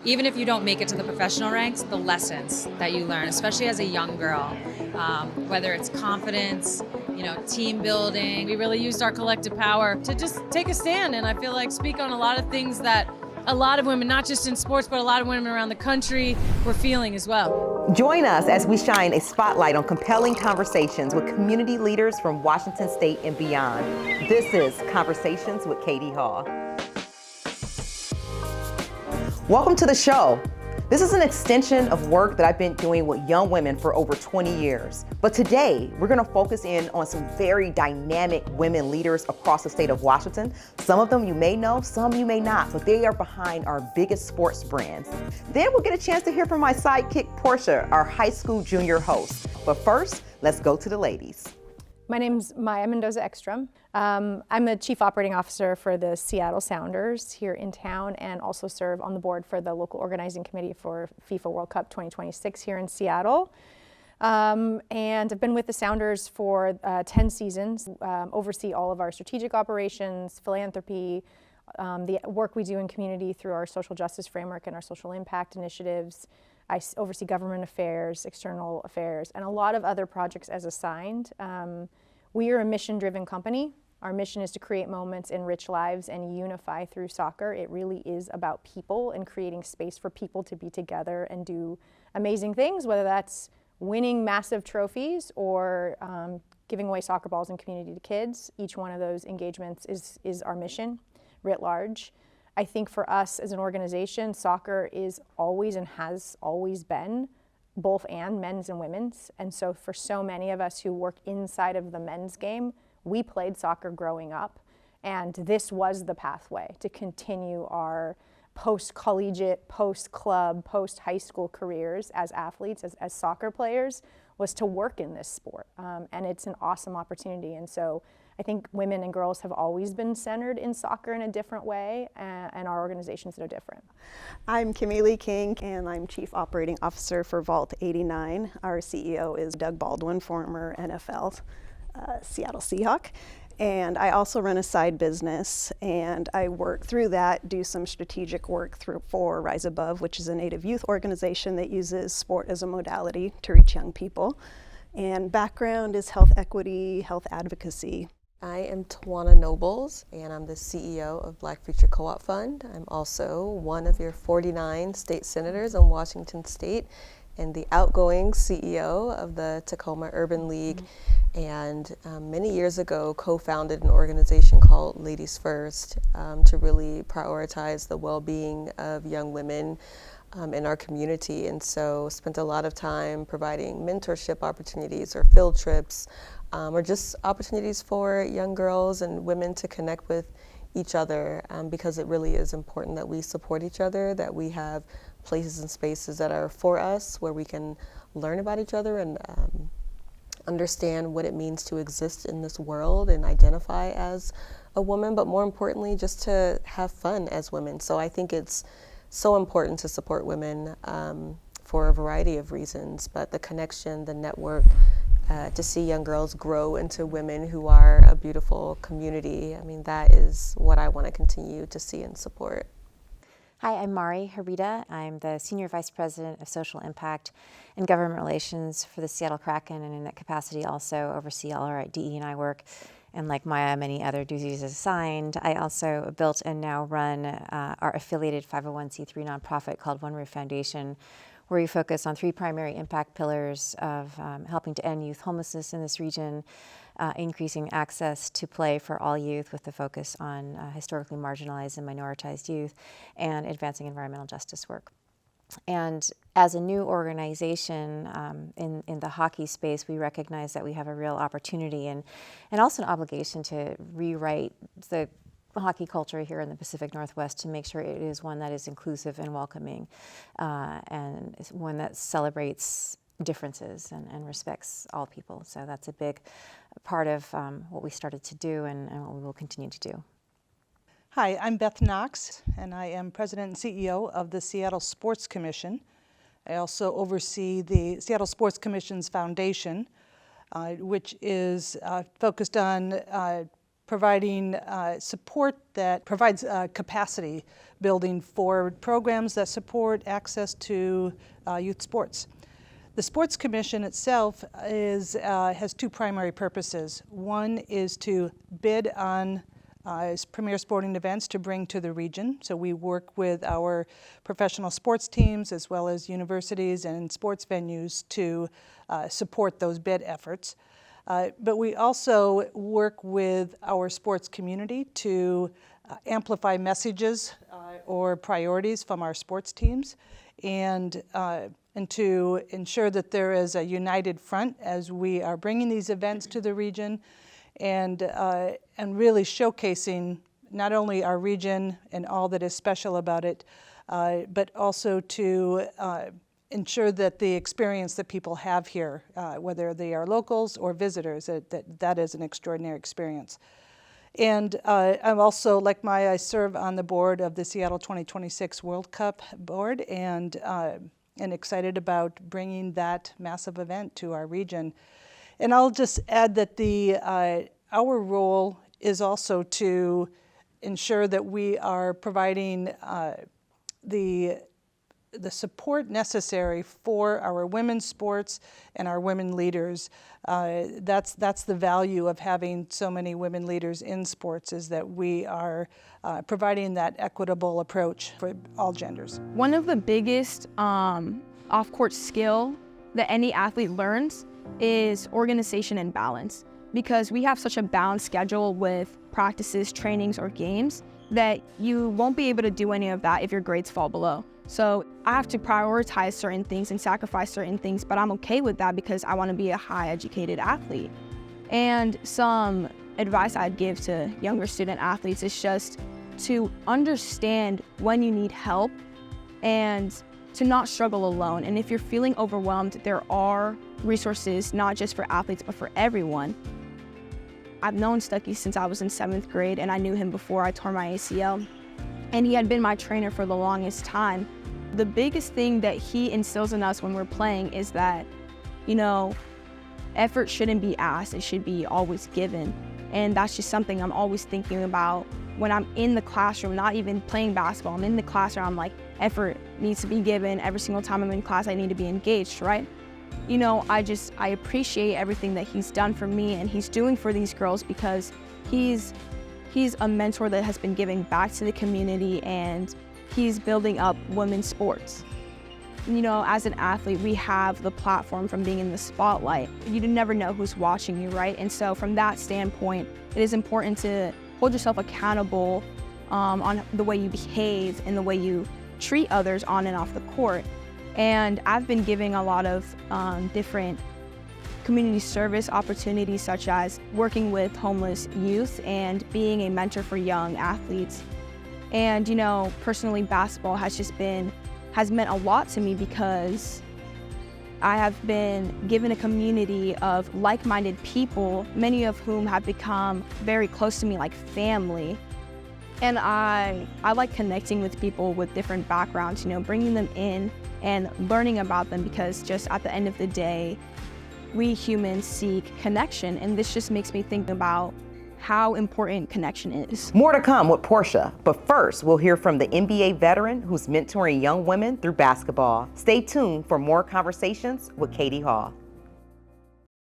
even if you don't make it to the professional ranks, the lessons that you learn, especially as a young girl, whether it's confidence, team building. We really used our collective power to just take a stand, and I feel like speak on a lot of things that a lot of women, not just in sports, but a lot of women around the country were feeling as well. Join us as we shine a spotlight on compelling conversations with community leaders from Washington State and beyond. This is Conversations with Katie Hall. Welcome to the show. This is an extension of work that I've been doing with young women for over 20 years. But today, we're gonna focus in on some very dynamic women leaders across the state of Washington. Some of them you may know, some you may not, but they are behind our biggest sports brands. Then we'll get a chance to hear from my sidekick, Portia, our high school junior host. But first, let's go to the ladies. My name's Maya Mendoza-Exstrom. I'm the Chief Operating Officer for the Seattle Sounders here in town and also serve on the board for the local organizing committee for FIFA World Cup 2026 here in Seattle. And I've been with the Sounders for 10 seasons, oversee all of our strategic operations, philanthropy, the work we do in community through our social justice framework and our social impact initiatives. I oversee government affairs, external affairs, and a lot of other projects as assigned. We are a mission-driven company. Our mission is to create moments, enrich lives, and unify through soccer. It really is about people and creating space for people to be together and do amazing things, whether that's winning massive trophies or giving away soccer balls in community to kids. Each one of those engagements is our mission, writ large. I think for us as an organization, soccer is always and has always been both and men's and women's. And so for so many of us who work inside of the men's game, we played soccer growing up. And this was the pathway to continue our post-collegiate, post-club, post-high school careers as athletes, as soccer players, was to work in this sport. And it's an awesome opportunity. And so I think women and girls have always been centered in soccer in a different way, and our organization's no different. I'm Kimi King, and I'm Chief Operating Officer for Vault 89. Our CEO is Doug Baldwin, former NFL Seattle Seahawk. And I also run a side business, and I work through that, do some strategic work for Rise Above, which is a Native youth organization that uses sport as a modality to reach young people. And background is health equity, health advocacy. I am Tawana Nobles, and I'm the CEO of Black Future Co-op Fund. I'm also one of your 49 state senators in Washington State and the outgoing CEO of the Tacoma Urban League. And many years ago, co-founded an organization called Ladies First to really prioritize the well-being of young women in our community. And so spent a lot of time providing mentorship opportunities or field trips, or just opportunities for young girls and women to connect with each other, because it really is important that we support each other, that we have places and spaces that are for us, where we can learn about each other and understand what it means to exist in this world and identify as a woman, but more importantly, just to have fun as women. So I think it's so important to support women for a variety of reasons, but the connection, the network, to see young girls grow into women who are a beautiful community. I mean, that is what I want to continue to see and support. Hi, I'm Mari Harita. I'm the Senior Vice President of Social Impact and Government Relations for the Seattle Kraken, and in that capacity also oversee all our DE&I work. And like Maya, many other duties assigned. I also built and now run our affiliated 501c3 nonprofit called One Roof Foundation, where we focus on three primary impact pillars of helping to end youth homelessness in this region, increasing access to play for all youth with the focus on historically marginalized and minoritized youth, and advancing environmental justice work. And as a new organization in the hockey space, we recognize that we have a real opportunity and also an obligation to rewrite the hockey culture here in the Pacific Northwest to make sure it is one that is inclusive and welcoming, and one that celebrates differences and respects all people. So that's a big part of what we started to do and what we will continue to do. Hi, I'm Beth Knox, and I am President and CEO of the Seattle Sports Commission. I also oversee the Seattle Sports Commission's foundation, which is focused on providing support that provides capacity building for programs that support access to youth sports. The Sports Commission itself has two primary purposes. One is to bid on premier sporting events to bring to the region. So we work with our professional sports teams as well as universities and sports venues to support those bid efforts. But we also work with our sports community to amplify messages or priorities from our sports teams and to ensure that there is a united front as we are bringing these events to the region and really showcasing not only our region and all that is special about it, but also to ensure that the experience that people have here, whether they are locals or visitors, that is an extraordinary experience. And I'm also, like Maya, I serve on the board of the Seattle 2026 World Cup board and excited about bringing that massive event to our region. And I'll just add that our role is also to ensure that we are providing the support necessary for our women's sports and our women leaders. That's the value of having so many women leaders in sports, is that we are providing that equitable approach for all genders. One of the biggest off-court skill that any athlete learns is organization and balance, because we have such a balanced schedule with practices, trainings, or games that you won't be able to do any of that if your grades fall below. So I have to prioritize certain things and sacrifice certain things, but I'm okay with that because I want to be a high educated athlete. And some advice I'd give to younger student athletes is just to understand when you need help and to not struggle alone. And if you're feeling overwhelmed, there are resources, not just for athletes, but for everyone. I've known Stuckey since I was in 7th grade, and I knew him before I tore my ACL. And he had been my trainer for the longest time. The biggest thing that he instills in us when we're playing is that, effort shouldn't be asked, it should be always given. And that's just something I'm always thinking about when I'm in the classroom, not even playing basketball. I'm in the classroom, I'm like, effort needs to be given. Every single time I'm in class, I need to be engaged, right? I appreciate everything that he's done for me and he's doing for these girls, because he's a mentor that has been giving back to the community, and he's building up women's sports. As an athlete, we have the platform from being in the spotlight. You never know who's watching you, right? And so from that standpoint, it is important to hold yourself accountable on the way you behave and the way you treat others on and off the court. And I've been giving a lot of different community service opportunities, such as working with homeless youth and being a mentor for young athletes. And personally, basketball has meant a lot to me, because I have been given a community of like-minded people, many of whom have become very close to me, like family. And I like connecting with people with different backgrounds, bringing them in and learning about them, because just at the end of the day, we humans seek connection, and this just makes me think about how important connection is. More to come with Portia, but first we'll hear from the NBA veteran who's mentoring young women through basketball. Stay tuned for more conversations with Katie Hall.